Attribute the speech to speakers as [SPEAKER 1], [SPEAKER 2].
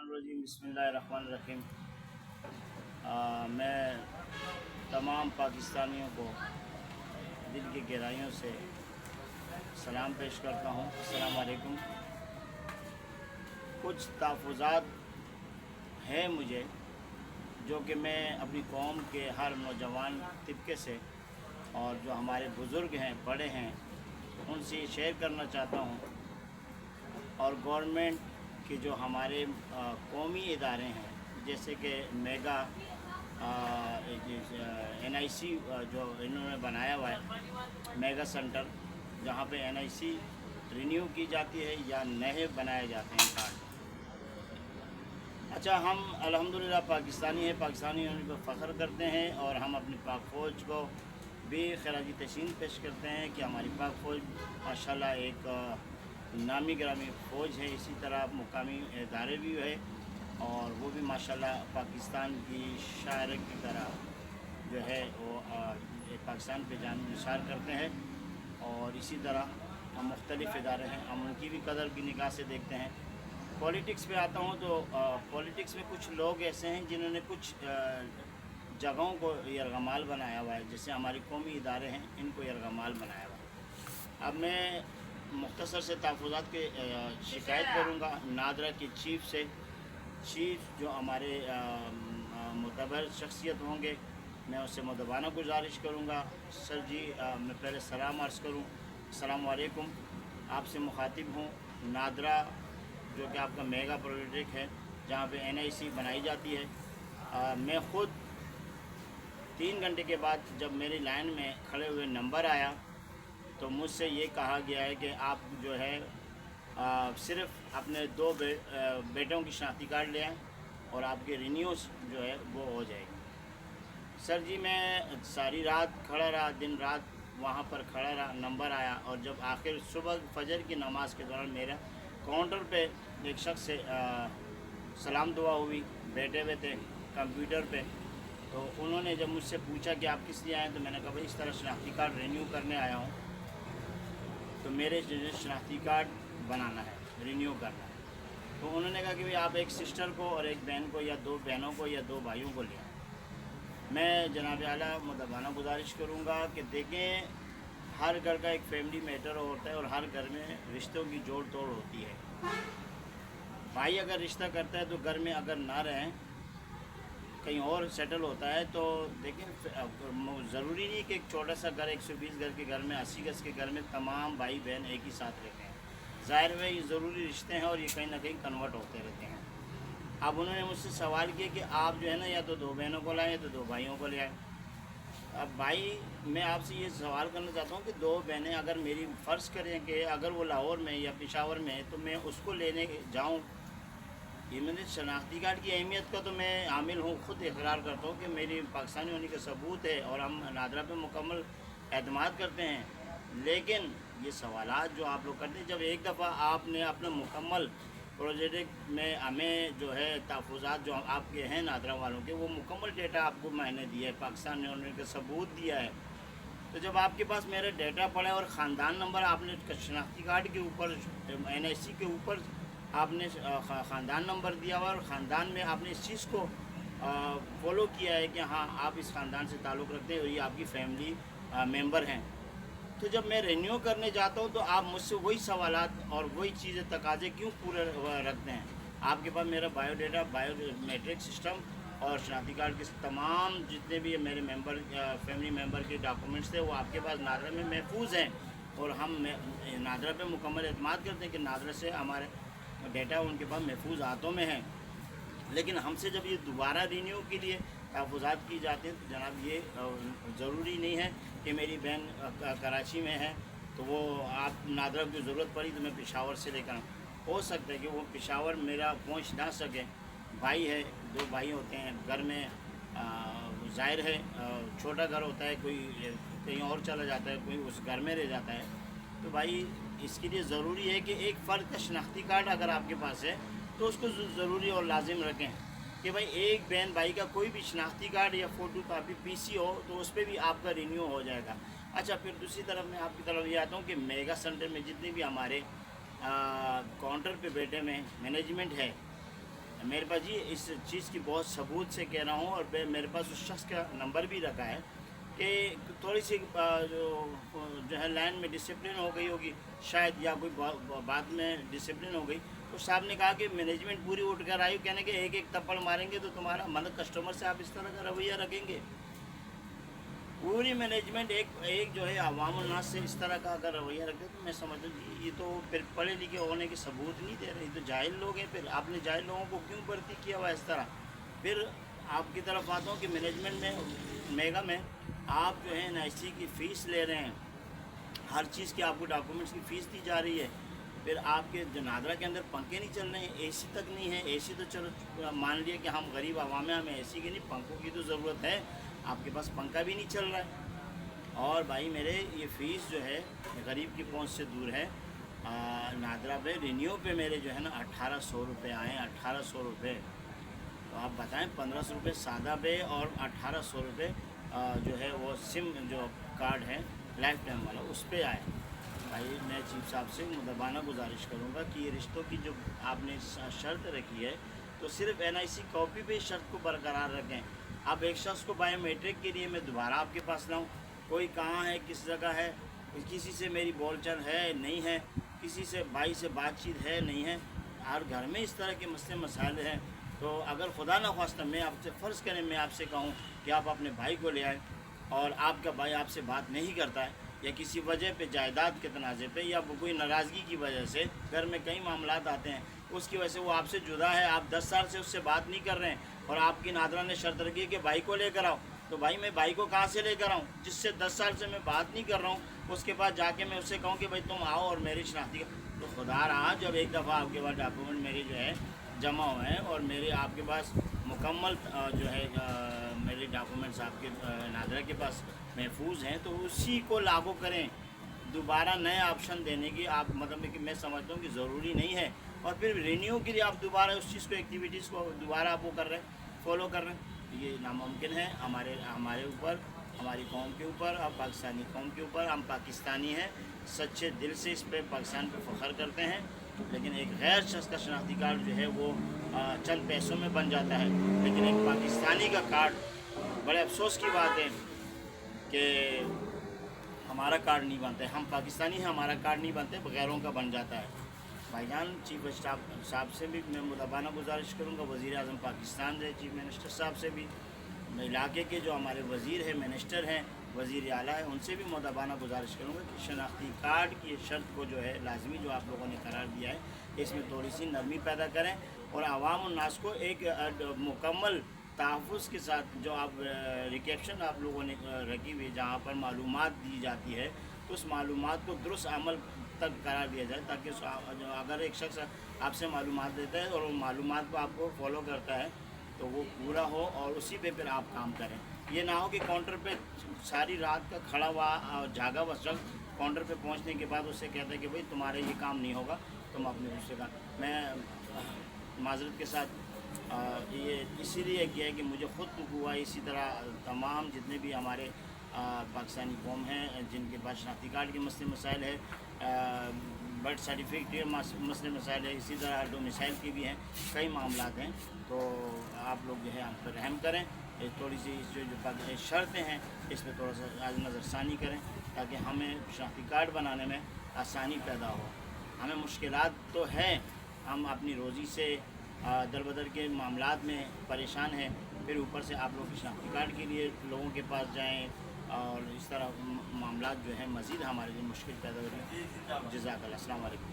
[SPEAKER 1] रजीम बिस्मिल्लाहिर्रहमानिर्रहीम। मैं तमाम पाकिस्तानियों को दिल की गहराइयों से सलाम पेश करता हूँ। अस्सलाम वालेकुम। कुछ तहफ़्फ़ुज़ात हैं मुझे जो कि मैं अपनी कौम के हर नौजवान तबके से और जो हमारे बुज़ुर्ग हैं, बड़े हैं, उनसे शेयर करना चाहता हूँ। और गवर्नमेंट के जो हमारे कौमी इदारे हैं, जैसे कि मेगा NIC जो इन्होंने बनाया हुआ है, मेगा सेंटर, जहाँ पे NIC रिन्यू की जाती है या नए बनाए जाते हैं कार्ड। अच्छा, हम अल्हम्दुलिल्लाह पाकिस्तानी हैं, पाकिस्तानी होने पर फ़ख्र करते हैं और हम अपनी पाक फ़ौज को भी खराजी तहसीन पेश करते हैं कि हमारी पाक फ़ौज माशाल्लाह एक नामी ग्रामी फ़ौज है। इसी तरह मुकामी इदारे भी है और वो भी माशाल्लाह पाकिस्तान की शायर की तरह जो है वो पाकिस्तान पे जान निसार करते हैं। और इसी तरह मुख्तलिफ़ इदारे हैं, हम उनकी भी कदर की निगाह से देखते हैं। पॉलिटिक्स पे आता हूँ तो पॉलिटिक्स में कुछ लोग ऐसे हैं जिन्होंने कुछ जगहों को यरगमाल बनाया हुआ है, जैसे हमारी कौमी इदारे हैं, इनको यरगमाल बनाया हुआ है। अब मैं मुख्तसर से तहफ़्फ़ुज़ात के शिकायत करूँगा नादरा की चीफ़ से। चीफ़ जो हमारे मुतबर शख्सियत होंगे, मैं उससे मुदबाना गुजारिश करूँगा। सर जी, मैं पहले सलाम अर्ज़ करूँ। अस्सलाम वालेकुम। आपसे मुखातिब हूँ। नादरा जो कि आपका मेगा प्रोजेक्ट है, जहाँ पे NIC बनाई जाती है, मैं ख़ुद 3 घंटे के बाद जब मेरी लाइन में खड़े हुए नंबर आया तो मुझसे ये कहा गया है कि आप जो है सिर्फ़ अपने 2 बेटों की शनाख्ती कार्ड ले आएँ और आपके रिन्यूस जो है वो हो जाएगी। सर जी, मैं सारी रात खड़ा रहा, दिन रात वहाँ पर खड़ा रहा, नंबर आया और जब आखिर सुबह फजर की नमाज के दौरान मेरा काउंटर पे एक शख्स से सलाम दुआ हुई, बैठे हुए थे कंप्यूटर पे। तो उन्होंने जब मुझसे पूछा कि आप किस लिए आए, तो मैंने कहा भाई इस तरह शनाख्ती कार्ड रिन्यू करने आया हूँ, तो मेरे जो शनाख्ती कार्ड बनाना है, रिन्यू करना है। तो उन्होंने कहा कि भाई आप एक सिस्टर को और एक बहन को या 2 बहनों को या 2 भाइयों को ले आएँ। मैं जनाब आला मुदबाना गुजारिश करूँगा कि देखें, हर घर का एक फैमिली मैटर होता है और हर घर में रिश्तों की जोड़ तोड़ होती है। भाई अगर रिश्ता करता है तो घर में अगर ना रहें, कहीं और सेटल होता है, तो देखें ज़रूरी नहीं कि एक छोटा सा घर 120 घर के घर में 80 गज़ के घर में तमाम भाई बहन एक ही साथ रहते हैं। ज़ाहिर है ये ज़रूरी रिश्ते हैं और ये कहीं ना कहीं कन्वर्ट होते रहते हैं। अब उन्होंने मुझसे सवाल किया कि आप जो है ना या तो 2 बहनों को लाएँ या तो 2 भाइयों को ले आएँ। अब भाई, मैं आपसे ये सवाल करना चाहता हूँ कि 2 बहनें अगर मेरी फ़र्ज़ करें कि अगर वो लाहौर में या पेशावर में है, तो मैं उसको लेने जाऊँ। ये मैंने शनाख्ती कार्ड की अहमियत का तो मैं हामिल हूँ, ख़ुद इकरार करता हूँ कि मेरी पाकिस्तानी होने का सबूत है और हम नादरा पे मुकम्मल एतमाद करते हैं। लेकिन ये सवालात जो आप लोग करते हैं, जब एक दफ़ा आपने अपना मुकम्मल प्रोजेक्ट में हमें जो है तहफ़्फ़ुज़ात जो आपके हैं नादरा वालों के, वो मुकम्मल डेटा आपको मैंने दिया है, पाकिस्तान ने होने का सबूत दिया है। तो जब आपके पास मेरा डेटा पड़ा है और ख़ानदान नंबर आपने शनाख्ती कार्ड के ऊपर NIC के ऊपर आपने ख़ानदान नंबर दिया हुआ और ख़ानदान में आपने इस चीज़ को फॉलो किया है कि हाँ, आप इस ख़ानदान से ताल्लुक़ रखते हैं और ये आपकी फैमिली मेंबर हैं, तो जब मैं रिन्यू करने जाता हूँ तो आप मुझसे वही सवालात और वही चीज़ें तकाज़े क्यों पूरे रखते हैं? आपके पास मेरा बायोडेटा, बायोमेट्रिक सिस्टम और शनाख्ती कार्ड के तमाम जितने भी मेरे मेंबर फैमिली मेंबर के डॉक्यूमेंट्स थे, वो आपके पास नादरा में महफूज हैं। और हम नादरा पे मुकम्मल एतमाद करते हैं कि नादरा से हमारे डेटा उनके पास महफूज हाथों में है। लेकिन हमसे जब ये दोबारा रिन्यू के लिए तहफ़्फ़ुज़ात की जाती है, तो जनाब ये ज़रूरी नहीं है कि मेरी बहन कराची में है तो वो आप नादरा की ज़रूरत पड़ी तो मैं पेशावर से लेकर आऊँ। हो सकता है कि वो पेशावर मेरा पहुँच ना सके। भाई है, 2 भाई होते हैं घर में, ज़ाहिर है छोटा घर होता है, कोई कहीं और चला जाता है, कोई उस घर में रह जाता है। तो भाई इसके लिए ज़रूरी है कि एक फ़र्द का शनाख्ती कार्ड अगर आपके पास है तो उसको ज़रूरी और लाजिम रखें कि भाई एक बहन भाई का कोई भी शनाख्ती कार्ड या फ़ोटो कापी PC हो तो उस पर भी आपका रिन्यू हो जाएगा। अच्छा, फिर दूसरी तरफ मैं आपकी तरफ ये आता हूँ कि मेगा सेंटर में जितने भी हमारे काउंटर पे बैठे में मैनेजमेंट है, میرے پاس جی اس چیز کی بہت ثبوت سے کہہ رہا ہوں، اور میرے پاس اس شخص کا نمبر بھی رکھا ہے کہ تھوڑی سی جو ہے لائن میں ڈسپلن ہو گئی ہوگی شاید، یا کوئی بات میں ڈسپلن ہو گئی، تو صاحب نے کہا کہ مینجمنٹ پوری اٹھ کر آئی، کہنے کہ ایک ایک تپڑ ماریں گے تو تمہارا مطلب کسٹمر سے آپ اس طرح کا رویہ رکھیں گے؟ پوری مینجمنٹ ایک جو ہے عوام الناس سے اس طرح کا اگر رویہ رکھتے تو میں سمجھتا ہوں یہ تو پھر پڑھے لکھے ہونے کے ثبوت نہیں دے رہے، یہ تو جاہل لوگ ہیں۔ پھر آپ نے جاہل لوگوں کو کیوں بھرتی کیا ہوا اس طرح؟ پھر آپ کی طرف آتا ہوں کہ مینجمنٹ میں میگا میں آپ جو ہے NIC کی فیس لے رہے ہیں، ہر چیز کی آپ کو ڈاکومنٹس کی فیس دی جا رہی ہے، پھر آپ کے جو نادرا کے اندر پنکھے نہیں چل رہے ہیں، AC تک نہیں ہے۔ AC تو چلو مان لیا کہ ہم غریب عوام ہیں، ہمیں AC کی نہیں، پنکھوں کی تو ضرورت ہے، آپ کے پاس پنکھا بھی نہیں چل رہا ہے۔ اور بھائی میرے یہ فیس جو ہے غریب کی پہنچ سے دور ہے۔ نادرا پہ رینیو پہ میرے جو ہے نا 1800 روپے آئے ہیں، 1800 روپے۔ تو آپ بتائیں 1500 روپے سادہ پہ اور 1800 روپے جو ہے وہ سم جو کارڈ ہے لائف ٹائم والا اس پہ آئے۔ بھائی میں چیف صاحب سے مدبانہ گزارش کروں گا کہ یہ رشتوں کی جو آپ نے شرط رکھی ہے تو صرف NIC کاپی پہ شرط کو برقرار رکھیں۔ اب ایک شخص کو بایو میٹرک کے لیے میں دوبارہ آپ کے پاس لاؤں، کوئی کہاں ہے، کس جگہ ہے، کسی سے میری بول چال ہے نہیں ہے، کسی سے بھائی سے بات چیت ہے نہیں ہے، ہر گھر میں اس طرح کے مسئلے مسائل ہیں۔ تو اگر خدا نخواستہ میں آپ سے فرض کریں میں آپ سے کہوں کہ آپ اپنے بھائی کو لے آئیں اور آپ کا بھائی آپ سے بات نہیں کرتا ہے، یا کسی وجہ پہ جائیداد کے تنازع پہ یا کوئی ناراضگی کی وجہ سے گھر میں کئی معاملات آتے ہیں، اس کی وجہ سے وہ آپ سے جدا ہے، آپ 10 سال سے اس سے بات نہیں کر رہے ہیں، اور آپ کی نادرا نے شرط رکھی ہے کہ بھائی کو لے کر آؤ، تو بھائی میں بھائی کو کہاں سے لے کر آؤں جس سے 10 سال سے میں بات نہیں کر رہا ہوں؟ اس کے بعد جا کے میں اس سے کہوں کہ بھائی تم آؤ اور میری شناختی تو خدا رہا جب ایک دفعہ آپ کے پاس ڈاکومنٹ میری جو ہے جمع ہوئے ہیں اور میرے آپ کے پاس مکمل جو ہے میرے ڈاکومنٹس آپ کے نادرا کے پاس محفوظ ہیں، تو اسی کو لاگو کریں۔ دوبارہ نئے آپشن دینے کی آپ مطلب کہ میں سمجھتا ہوں کہ ضروری نہیں ہے، اور پھر رینیو کے لیے آپ دوبارہ اس چیز کو ایکٹیویٹیز کو دوبارہ آپ وہ کر رہے ہیں، فالو کر رہے ہیں، یہ ناممکن ہے ہمارے اوپر، ہماری قوم کے اوپر اور پاکستانی قوم کے اوپر۔ ہم پاکستانی ہیں، سچے دل سے اس پہ پاکستان پہ فخر کرتے ہیں، لیکن ایک غیر شخص کا شناختی کارڈ جو ہے وہ چند پیسوں میں بن جاتا ہے، لیکن ایک پاکستانی کا کارڈ، بڑے افسوس کی بات ہے کہ ہمارا کارڈ نہیں بنتا ہے، ہم پاکستانی ہیں، ہمارا کارڈ نہیں بنتے، غیروں کا بن جاتا ہے۔ بھائی جان چیف صاحب سے بھی میں مدبانہ گزارش کروں گا، وزیر اعظم پاکستان سے، چیف منسٹر صاحب سے بھی، علاقے کے جو ہمارے وزیر ہیں، منسٹر ہیں، وزیر اعلیٰ ہیں، ان سے بھی مدبانہ گزارش کروں گا کہ شناختی کارڈ کی شرط کو جو ہے لازمی جو آپ لوگوں نے قرار دیا ہے اس میں تھوڑی سی نرمی پیدا کریں، اور عوام الناس کو ایک مکمل تحفظ کے ساتھ جو آپ ریکیپشن آپ لوگوں نے رکھی ہوئی جہاں پر معلومات دی جاتی ہے، اس معلومات کو درست عمل تک قرار دیا جائے، تاکہ اگر ایک شخص آپ سے معلومات دیتا ہے اور وہ معلومات کو آپ کو فالو کرتا ہے تو وہ پورا ہو، اور اسی پہ پھر آپ کام کریں۔ یہ نہ ہو کہ کاؤنٹر پہ ساری رات کا کھڑا ہوا اور جاگا ہوا شخص کاؤنٹر پہ پہنچنے کے بعد اس سے کہتا ہے کہ بھائی تمہارے یہ کام نہیں ہوگا، تم اپنے دوسرے کا۔ میں معذرت کے ساتھ یہ اسی لیے کیا ہے کہ مجھے خود دکھ ہوا، اسی طرح تمام جتنے بھی ہمارے پاکستانی قوم ہیں جن کے پاس شناختی کارڈ کے مسئلے مسائل ہے، برتھ سرٹیفکیٹ کے مسئلے مسائل ہے، اسی طرح ڈومیسائل کے بھی ہیں، کئی معاملات ہیں، تو آپ لوگ جو ہے ہم پر رحم کریں، تھوڑی سی جو شرطیں ہیں اس پہ تھوڑا سا نظر ثانی کریں تاکہ ہمیں شناختی کارڈ بنانے میں آسانی پیدا ہو۔ ہمیں مشکلات تو ہیں، ہم اپنی روزی سے در بدر کے معاملات میں پریشان ہیں، پھر اوپر سے آپ لوگ شناختی کارڈ کے لیے لوگوں کے پاس جائیں، اور اس طرح معاملات جو ہیں مزید ہمارے لیے مشکل پیدا ہو رہی ہیں۔ جزاک اللہ، السلام علیکم۔